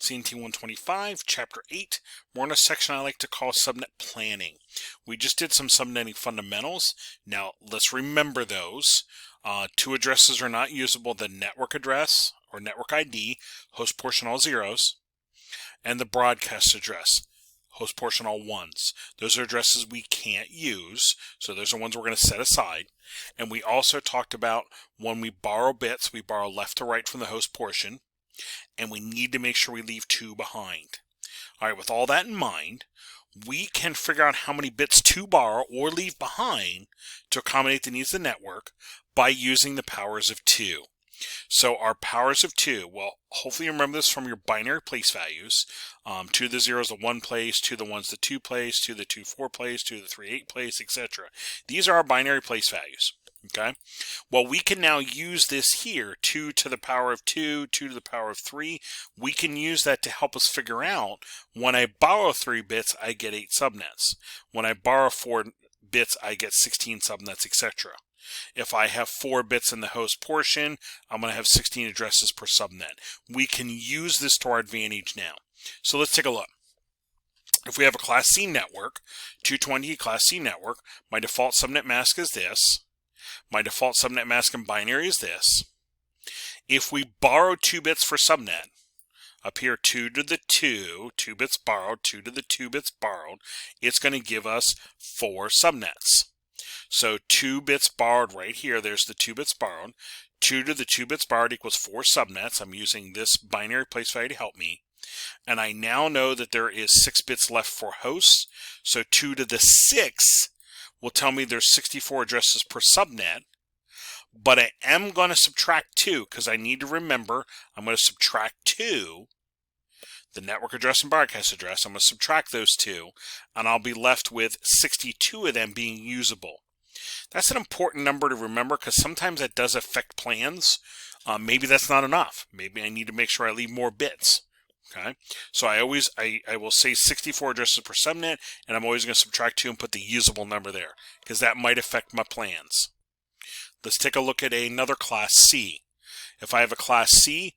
CNT125, Chapter 8. We're in a section I like to call subnet planning. We just did some subnetting fundamentals. Now, let's remember those. Two addresses are not usable: the network address, or network ID, host portion all zeros, and the broadcast address, host portion all ones. Those are addresses we can't use, so those are ones we're going to set aside. And we also talked about when we borrow bits, we borrow left to right from the host portion, and we need to make sure we leave 2 behind. All right, with all that in mind, we can figure out how many bits to borrow or leave behind to accommodate the needs of the network by using the powers of 2. So our powers of 2, well, hopefully you remember this from your binary place values. 2 to the 0 is the 1 place, 2 to the 1 is the 2 place, 2 to the 2 4 place, 2 to the 3 8 place, etc. These are our binary place values. Okay, well, we can now use this here, 2 to the power of 2, 2 to the power of 3. We can use that to help us figure out when I borrow 3 bits, I get 8 subnets. When I borrow 4 bits, I get 16 subnets, etc. If I have 4 bits in the host portion, I'm going to have 16 addresses per subnet. We can use this to our advantage now. So let's take a look. If we have a Class C network, 220 Class C network, my default subnet mask is this. My default subnet mask in binary is this. If we borrow 2 bits for subnet, up here 2 to the 2, 2 bits borrowed, 2 to the 2 bits borrowed, it's going to give us 4 subnets. So 2 bits borrowed right here, there's the 2 bits borrowed. 2 to the 2 bits borrowed equals 4 subnets. I'm using this binary place value to help me. And I now know that there is 6 bits left for hosts. So 2 to the 6 will tell me there's 64 addresses per subnet. But I am going to subtract 2 because I need to remember I'm going to subtract 2. The network address and broadcast address, I'm going to subtract those 2. And I'll be left with 62 of them being usable. That's an important number to remember because sometimes that does affect plans. Maybe that's not enough. Maybe I need to make sure I leave more bits. Okay, so I will say 64 addresses per subnet, and I'm always going to subtract 2 and put the usable number there because that might affect my plans. Let's take a look at another Class C. If I have a Class C,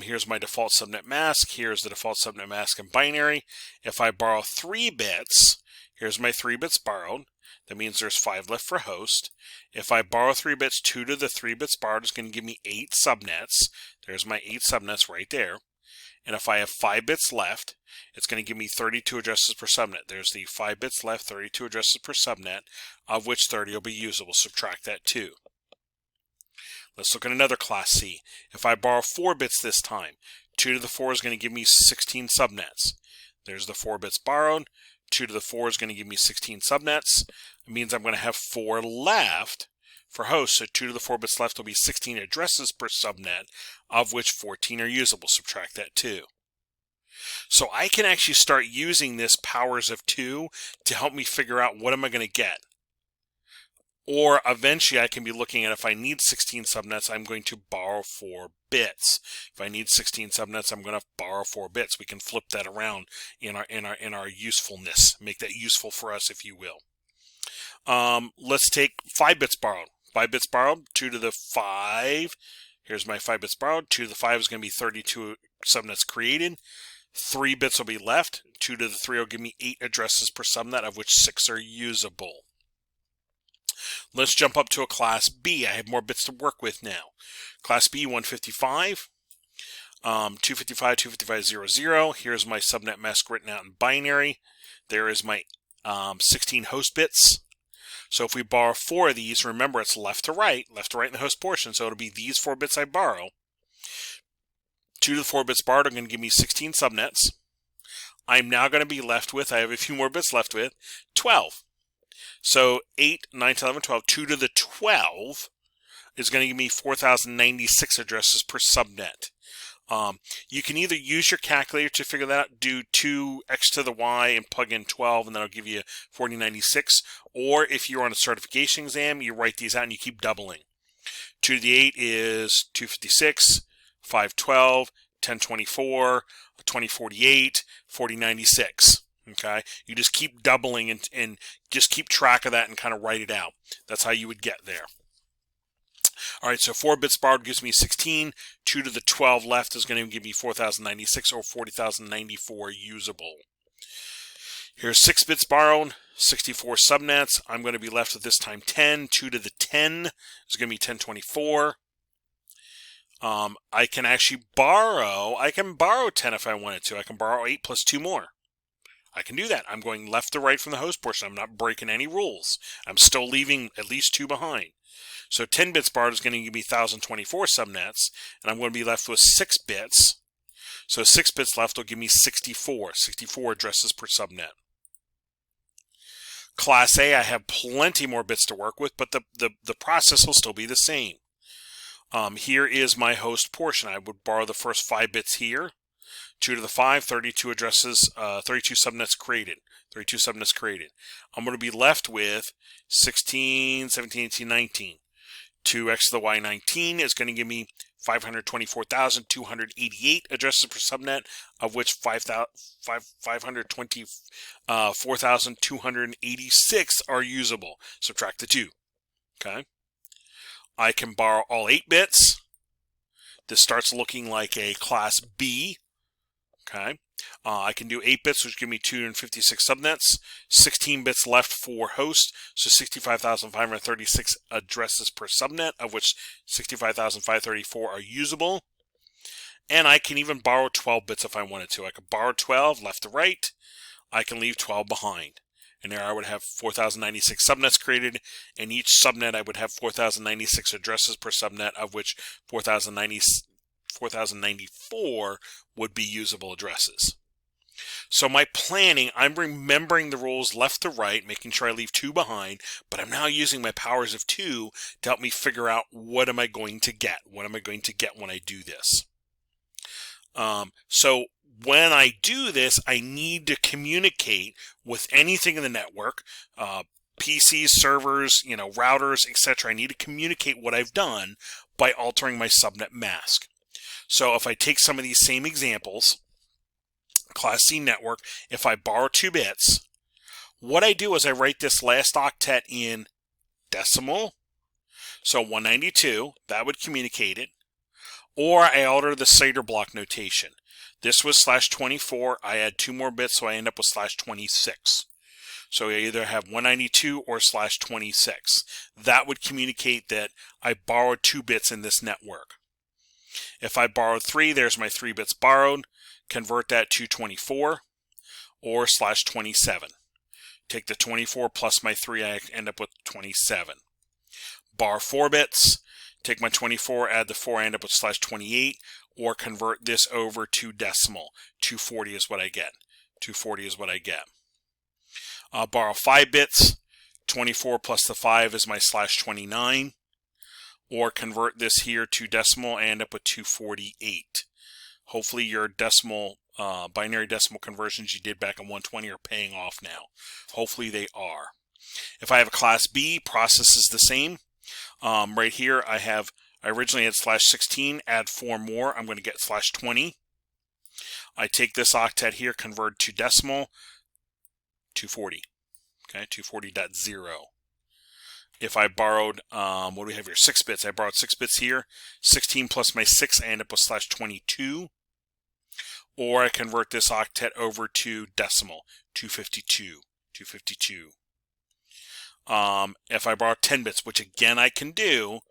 here's my default subnet mask. Here's the default subnet mask in binary. If I borrow 3 bits, here's my 3 bits borrowed. That means there's 5 left for host. If I borrow 3 bits, 2 to the 3 bits borrowed is going to give me 8 subnets. There's my 8 subnets right there. And if I have 5 bits left, it's going to give me 32 addresses per subnet. There's the 5 bits left, 32 addresses per subnet, of which 30 will be usable. Subtract that 2. Let's look at another Class C. If I borrow 4 bits this time, 2 to the 4 is going to give me 16 subnets. There's the 4 bits borrowed. 2 to the 4 is going to give me 16 subnets. It means I'm going to have 4 left for hosts. So 2 to the 4 bits left will be 16 addresses per subnet, of which 14 are usable. Subtract that 2. So I can actually start using this powers of 2 to help me figure out what am I going to get. Or eventually I can be looking at if I need 16 subnets, I'm going to borrow 4 bits. If I need 16 subnets, I'm going to borrow 4 bits. We can flip that around in our usefulness. Make that useful for us, if you will. Let's take 5 bits borrowed. 5 bits borrowed, 2 to the 5. Here's my 5 bits borrowed. 2 to the 5 is going to be 32 subnets created. 3 bits will be left. 2 to the 3 will give me 8 addresses per subnet, of which 6 are usable. Let's jump up to a Class B. I have more bits to work with now. Class B, 155, 255, 255, 00. Here's my subnet mask written out in binary. There is my 16 host bits. So if we borrow 4 of these, remember it's left to right in the host portion, so it'll be these 4 bits I borrow. 2 to the 4 bits borrowed are going to give me 16 subnets. I'm now going to be left with, I have a few more bits left with, 12. So 8, 9, 10, 11, 12, 2 to the 12 is going to give me 4,096 addresses per subnet. You can either use your calculator to figure that out, do 2x to the y and plug in 12, and that'll give you 4096. Or if you're on a certification exam, you write these out and you keep doubling. 2 to the 8 is 256, 512, 1024, 2048, 4096. Okay, you just keep doubling and just keep track of that and kind of write it out. That's how you would get there. All right, so 4 bits borrowed gives me 16. 2 to the 12 left is going to give me 4,096 or 40,094 usable. Here's 6 bits borrowed, 64 subnets. I'm going to be left with this time 10. 2 to the 10 is going to be 1024. I can actually borrow 10 if I wanted to. I can borrow 8 plus 2 more. I can do that. I'm going left to right from the host portion. I'm not breaking any rules. I'm still leaving at least 2 behind. So 10 bits borrowed is going to give me 1,024 subnets, and I'm going to be left with 6 bits. So 6 bits left will give me 64 addresses per subnet. Class A, I have plenty more bits to work with, but the process will still be the same. Here is my host portion. I would borrow the first 5 bits here. 2 to the 5, 32 addresses, 32 subnets created. 32 subnets created. I'm going to be left with 16, 17, 18, 19. 2x to the y 19 is going to give me 524,288 addresses per subnet, of which 524,286 are usable. Subtract the 2. Okay. I can borrow all 8 bits. This starts looking like a class B. Okay. I can do 8 bits, which give me 256 subnets. 16 bits left for host, so 65,536 addresses per subnet, of which 65,534 are usable. And I can even borrow 12 bits if I wanted to. I could borrow 12 left to right. I can leave 12 behind. And there I would have 4,096 subnets created, and each subnet I would have 4,096 addresses per subnet, of which 4,094 would be usable addresses. So my planning, I'm remembering the rules left to right, making sure I leave 2 behind, but I'm now using my powers of 2 to help me figure out what am I going to get? What am I going to get when I do this? So when I do this, I need to communicate with anything in the network, PCs, servers, routers, etc. I need to communicate what I've done by altering my subnet mask. So if I take some of these same examples, Class C network, if I borrow 2 bits, what I do is I write this last octet in decimal, so 192, that would communicate it, or I alter the CIDR block notation. This was /24, I add 2 more bits, so I end up with /26. So I either have 192 or /26. That would communicate that I borrowed 2 bits in this network. If I borrowed 3, there's my 3 bits borrowed. Convert that to 24 or /27. Take the 24 plus my 3, I end up with 27. Borrow 4 bits. Take my 24, add the 4, I end up with /28, or convert this over to decimal. 240 is what I get. 240 is what I get. Borrow 5 bits. 24 plus the 5 is my /29. Or convert this here to decimal, I end up with 248. Hopefully your decimal, binary decimal conversions you did back in 120 are paying off now. Hopefully they are. If I have a Class B, process is the same. Right here I originally had /16, add 4 more, I'm going to get /20. I take this octet here, convert to decimal, 240. Okay, 240.0. If I borrowed, what do we have here? 6 bits. I borrowed 6 bits here. 16 plus my 6, I end up with /22. Or I convert this octet over to decimal, 252. 252. If I borrow 10 bits, which again I can do,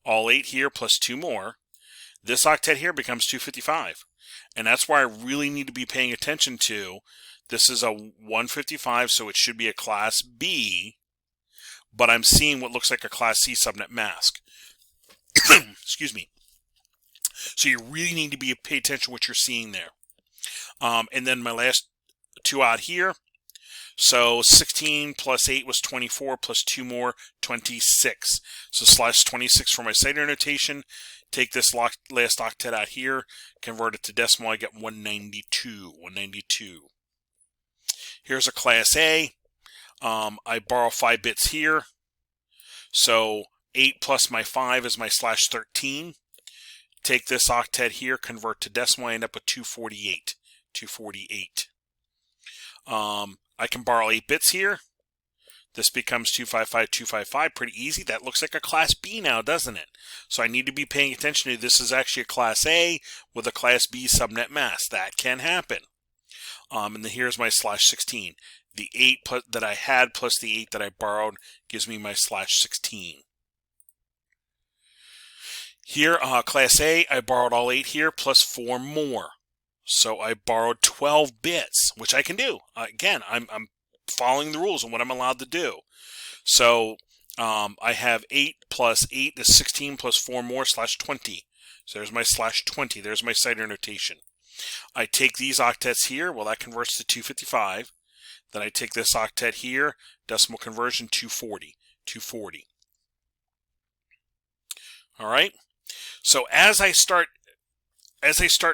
all 8 here plus 2 more, this octet here becomes 255. And that's why I really need to be paying attention to. This is a 155, so it should be a Class B, but I'm seeing what looks like a Class C subnet mask. Excuse me. So you really need to pay attention to what you're seeing there. And then my last 2 out here. So 16 plus 8 was 24, plus 2 more, 26. So /26 for my CIDR notation. Take this last octet out here, convert it to decimal, I get 192. 192. Here's a Class A. I borrow 5 bits here. So 8 plus my 5 is my /13. Take this octet here, convert to decimal, I end up with 248. 248. I can borrow 8 bits here. This becomes 255.255, pretty easy. That looks like a Class B now, doesn't it? So I need to be paying attention to this is actually a Class A with a Class B subnet mask. That can happen. And then here's my /16. The 8 that I had plus the 8 that I borrowed gives me my /16. Here, Class A, I borrowed all 8 here plus 4 more. So I borrowed 12 bits, which I can do. Again, I'm following the rules and what I'm allowed to do. So I have 8 plus 8 is 16 plus 4 more /20. So there's my /20. There's my CIDR notation. I take these octets here. Well, that converts to 255. Then I take this octet here. Decimal conversion 240. 240. All right. So as I start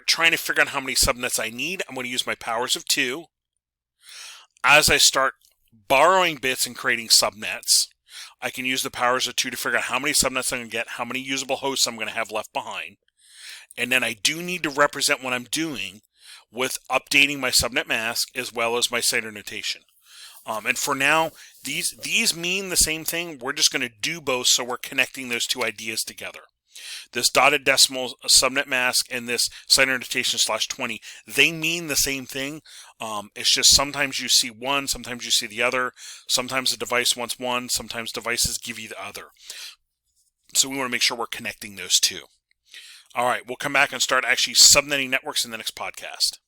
trying to figure out how many subnets I need, I'm going to use my powers of 2. As I start borrowing bits and creating subnets, I can use the powers of 2 to figure out how many subnets I'm going to get, how many usable hosts I'm going to have left behind. And then I do need to represent what I'm doing with updating my subnet mask as well as my CIDR notation. And for now, these mean the same thing. We're just going to do both, so we're connecting those two ideas together. This dotted decimal subnet mask and this CIDR notation /20, they mean the same thing. It's just sometimes you see one, sometimes you see the other. Sometimes the device wants one, sometimes devices give you the other. So we want to make sure we're connecting those two. All right, we'll come back and start actually subnetting networks in the next podcast.